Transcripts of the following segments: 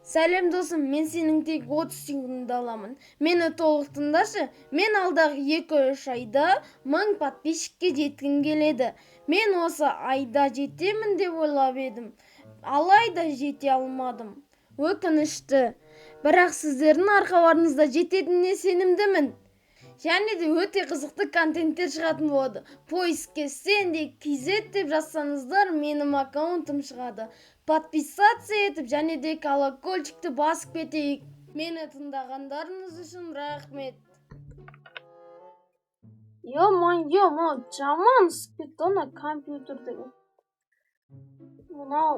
Сәлем досым, мен сенің тек 30 секундыңды аламын. Мені толық тыңдашы. Мен алдағы 2-3 айда 1000 подписчикке жеткім келеді. Мен осы айда жетемін деп ойлап едім. Алайда жете алмадым. Өкінішті. Бірақ сіздердің арқаларыңызда жететініне сенімдімін. Және де өте қызықты контенттер шығатын болады. Поиске Сенди KZ деп жазсаңыздар, менің аккаунтым шығады. Подписаться етіп және де колокольчикті басып кетейік. Мені тыңдағандарыңыз үшін рахмет. Ё-моё, мынау жаман ысып кетті компьютердегі. Мынау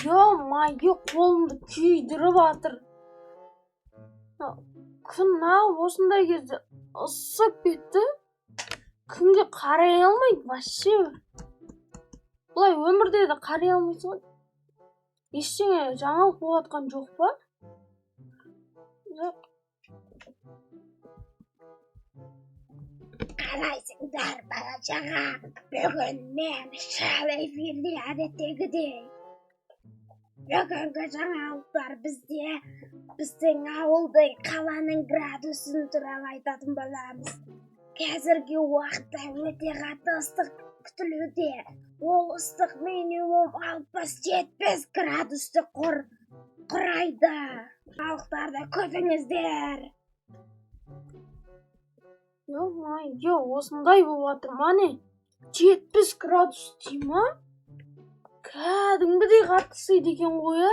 ё-моё, қолымды күйдіріп жатыр. Күн осындай кезде ысып кетті. Күнге қарай алмайды вообще. Бұлай өмірде де қарай алмайсың ғой. Ештеңе жаңалық болатқан жоқ па? Қалайсыңдар бала-шаға? Бүгін мен шал эфирде әдеттегідей. Бүгінгі жаңалықтар біздің ауылдың қаланың градусын туралы айтатын боламыз. Қазіргі уақытта өте қатты ыстық күтілуде. Ол ыстық минимум 60-70 градусты құрайды. Жаңалықтарды күтіңіздер. Ё-моё, осындай болып жатыр ма не? 70 градус дей ма? Кәдімгідей қатты ысиды екен ғой, а?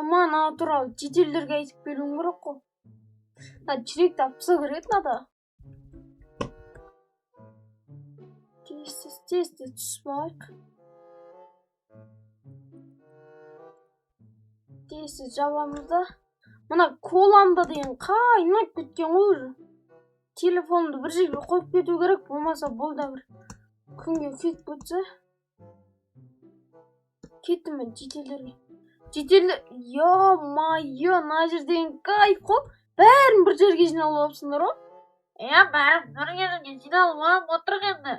Мана туралы шетелдерге айтып келуім керек қой. Жүрек тапса керек надо. Тез түсіп алайық. Тез жабамыз да. Мына коламда деген қайнап кеткен ғой уже. Телефонымды бір жерге қойып кету керек, болмаса бұл да бір күнге кетіп кетсе. Кеттім мен шетелдерге. Ё-моё, мына жерден кайф қой. Бәрін бір жерге жиналып алыпсыңдар ғой. Бәрін бір жерге жиналып алып отырық енді.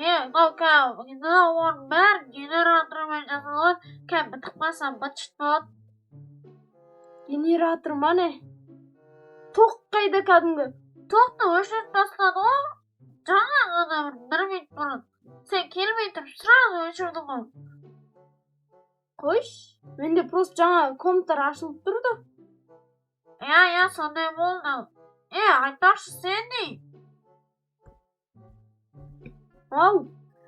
Оның бәрін генератормен жасалған, бітіп қалса быт-шыт болады. Генератор ма не? Тоқ қайда кәдімгі? Тоқты өшіріп тастады ғой. Жаңа ғана бір минут бұрын. Сен келмей тұрып сразу өшірдің ғой. Қойш, менде просто жаңа комнаттар ашылып тұрды. Сондай болды. Айтпақшы сен не? Ау,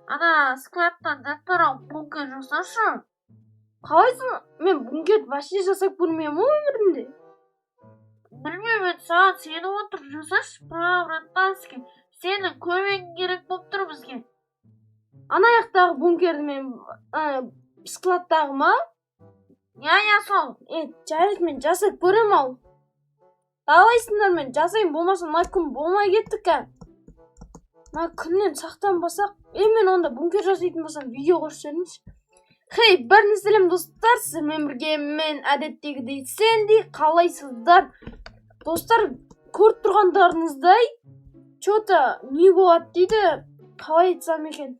Ана складтан даттарау бункер жасашы. қалайсың? Мен бункер вообще жасап көрмеймін өмірімде. Білмеймін, саған сені отырып жасашы, правратаски. Сенің көмегің керек болып тұр бізге. Ана аяқтағы бункерді мен складтағы ма? Сол. Жарайды, мен жасап көрем ал. Қалайсыңдар, мен жасайын, болмаса мына күн болмай кетті кән. Мына күннен сақтанбасақ, мен онда бункер жасайтын болсам видео қосып жіберіңізші. Хей, бәріне сәлем достар, сіздермен бірге мен әдеттегідей Сенди. Қалайсыздар? Достар, көріп тұрғандарыңыздай, что-то не болады дейді, қалай айтсам екен.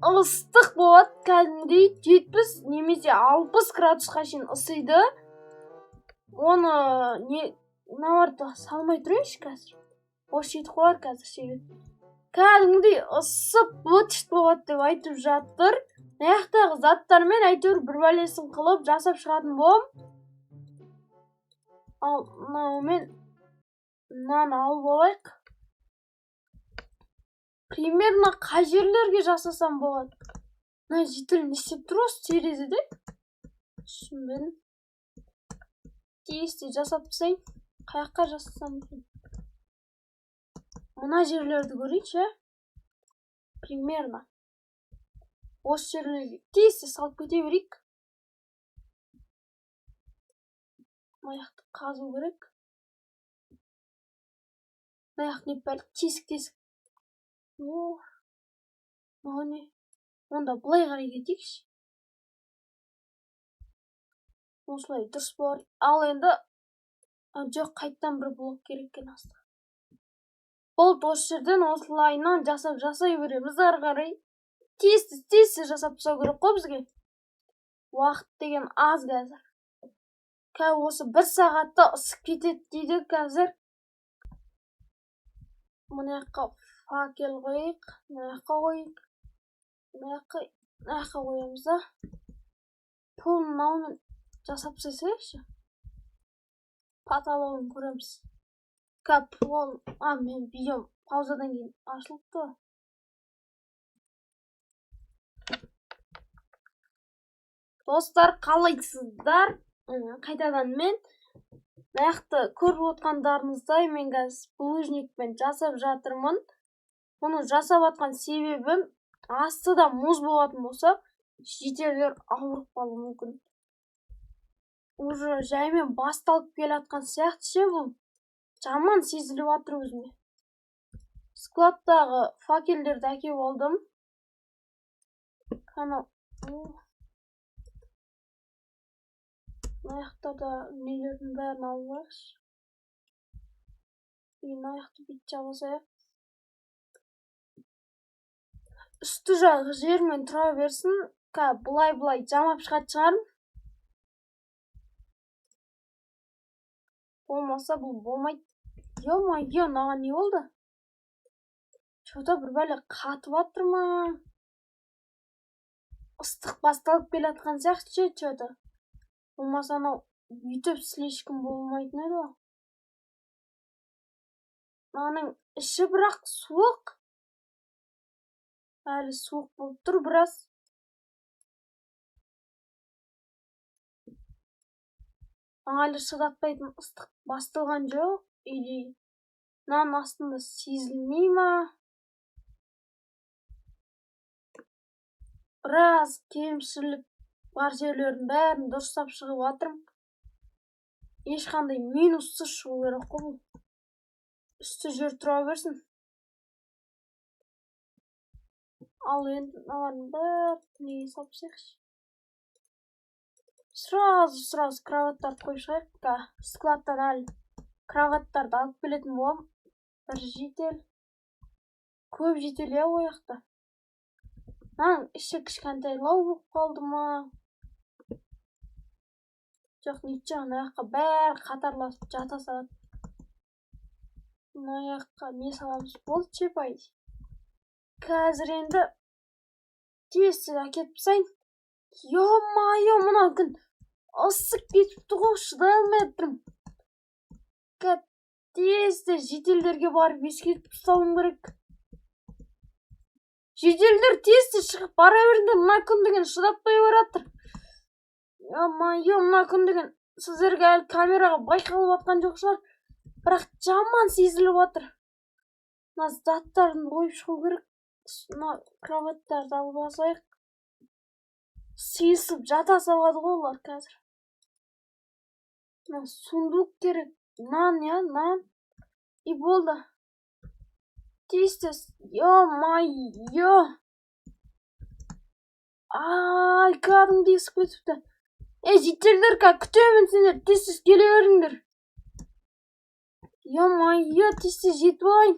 Ыстық болады, кәдімгідей 70 немесе 60 градусқа шейін ысиды. Оны мыналарды салмай тұрайыншы қазір. Осы жетіп қалар қазір шегін. Кәдімгідей ысып быт-шыт болады деп айтып жатыр. Аяқтағы заттармен әйтеуір бір бәлесін қылып жасап шығатын болам. Ал мынаумен мынаны алып алайық. Примерно қай жерлерге жасасам болады? Мына житель не істеп тұр осы терезеде? Түсінбедім. Тез жасап тастайын. Қаяққа жасасам екен? Мына жерлерді көрейінші. Примерно. Осы жерлерге тез салып кете берейік. Аяқты қазу керек. Аяқ не бәлік тесік. Онда бұлай қарай кетейікші. Осылай дұрыс болар. Ал енді жоқ, қайттан бір блок керек екен асты. Болды, осы жерден осылайынан жасай береміз ары қарай. Тез жасап тастау керек қой бізге. уақыт деген аз қазір. Осы 1 сағатта ысып кетеді дейді қазір. Мына жаққа факел қойық, мына жаққа қойық, мына жаққа қоямыз да. Полын аумен жасап тастайықшы. Потологын көреміз. Пол, мен видео паузадан кейін ашылыпты. Достар, қалайсыздар? Қайтадан мен нақты көріп отқандарыңыздай мен қазір булыжникпен жасап жатырмын. Оны жасап атқан себебім астыда мұз болатын болса, жителер ауырып қалуы мүмкін. Уже жаймен басталып келатқан сияқты ше бұл. Жаман сезіліп жатыр өзіме. Складтағы факелдерді әкеп алдым. Аяқтарда нелердің бәрін алып алайықшы. Аяқты бүйтіп жабасайық. Үсті жағы жермен тұра берсін. Бұлай жамап шығарым. Болмаса бұл болмайды. Ё-мо-ё, маған не болды? Что-то бір бәле қатып жатыр ма? Ыстық басталып келатқан сияқты что-то. Болмаса анау бүйтіп слишком болмайтын еді ғой. Мынаның іші бірақ суық. Әлі суық болып тұр біраз. Әлі шыдатпайтын ыстық басталған жоқ. Или мынаның астында сезілмей ма? Біраз кемшілік бар жерлердің бәрін дұрыстап шығып жатырмын. Ешқандай минуссыз шығу керек қой бұл. Үсті жер тұра берсін. Ал енді мыналардың бәрін неге салып тастайықшы. Сразу кроваттарды қойып шығайық. Складтан әлі кроваттарды алып келетін болам. Бір жетел. Көп жетел я ояқта. Іші кішкентайлау болып қалды ма? Жоқ, ничего, аяққа бәрі қатарласып жата салады. Аяққа не саламыз болды чепай. Қазір енді тез әкетіп тастайын. Ё-мо-ё, мына күн ысып кетіпті ғой, шыдай алмай тұрмын. Тез жителдерге барып ескертіп тастауым керек. Жителдер тез шығып бара беріңдер, мына күн деген шыдатпай баратыр. Ё-мо-ё, мына күн деген сіздерге әлі камераға байқалып жатқан жоқ шығар. Бірақ жаман сезіліп жатыр. Мына заттарын қойып шығу керек. Мына кроваттарды алып алсайық. Сыйысып жата салады ғой олар қазір. Мына сундук керек. Нан. И болды. Тез. Ё-мо-ё. Кәдімгідей ысып кетіпті. Жителдер, күтемін сендер, тез келе беріңдер. Ё-мо-ё, тез жетіп алайын.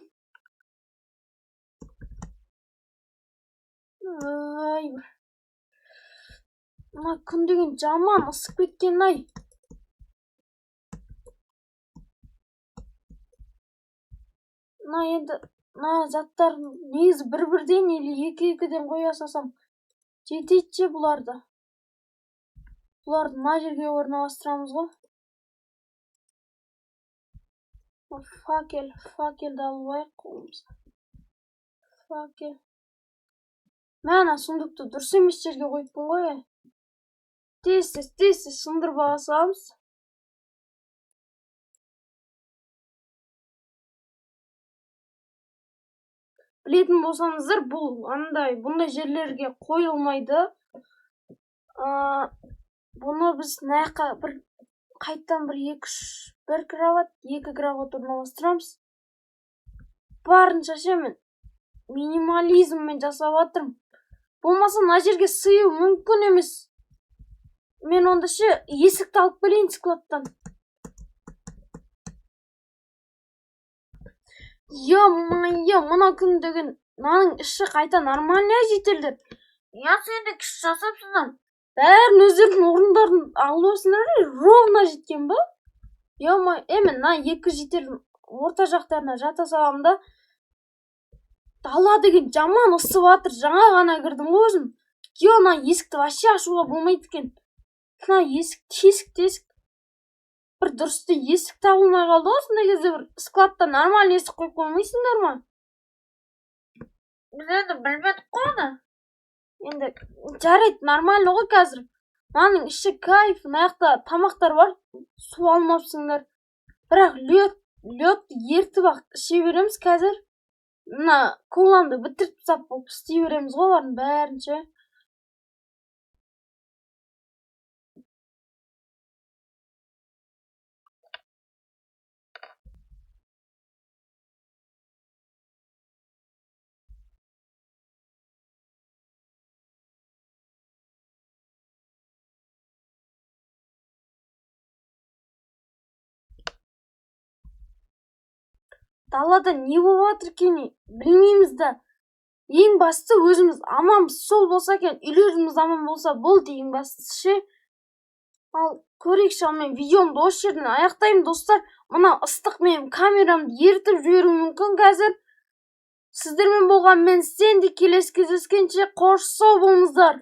Мына күн деген жаман ысып кеткен-ай. Енді заттар негізі бір-бірден или екі-екіден қоя салсам жетейді бұларды. Бұларды мына жерге орналастырамыз ғой. Факелді алып алайық қолымызға. Факел. Мәна сундукты дұрыс емес жерге қойыппын ғой. Тез сындырып алсамыз. Білетін болсаңыздар, бұндай жерлерге қойылмайды. Бұны біз қайттан бір кроват, екі кроват орналастырамыз. Барынша мен минимализммен жасап жатырмын. Болмаса мына жерге сыю мүмкін емес. Мен онда есікті алып келейін складтан. Ё-мо-ё, мына күн деген мынаның іші қайта нормальный жетелдер. Я сені кіші жасапсыңдар. бәрін өздерінің орындарын алып алсыңдар ровно жеткен ба? Эми мына 2 жетердің орта жақтарына жата салам да. Дала деген жаман ысып жатыр. Жаңа ғана кірдім ғой өзім. Ана есікті вообще ашуға болмайды екен. Мына есік тесік. Бір дұрысты есік табылмай қалды ғой. Сондай кезде бір складта нормальный есік қойып қоймайсыңдар ма? Біз енді білмедік қой оны. Енді жарайды, нормально ғой қазір. Мынаның іші кайф, мына тамақтар бар. Су алмапсыңдар. Бірақ лед ертіп ақ іше береміз қазір. Мына коламды бітіріп тастап болып істей береміз ғой олардың бәрін ше. Далада не болып жатыр екен білмейміз да. Ең бастысы өзіміз аманбыз, сол болса екен, үйлеріміз аман болса болды ең бастысы ше. Ал көрейікші, ал мен видеомды осы жерден аяқтаймын достар. Мына ыстық менің камерамды ертіп жіберуі мүмкін қазір. Сіздермен болған мен Сенди, келесі кездескенше қош сау болыңыздар.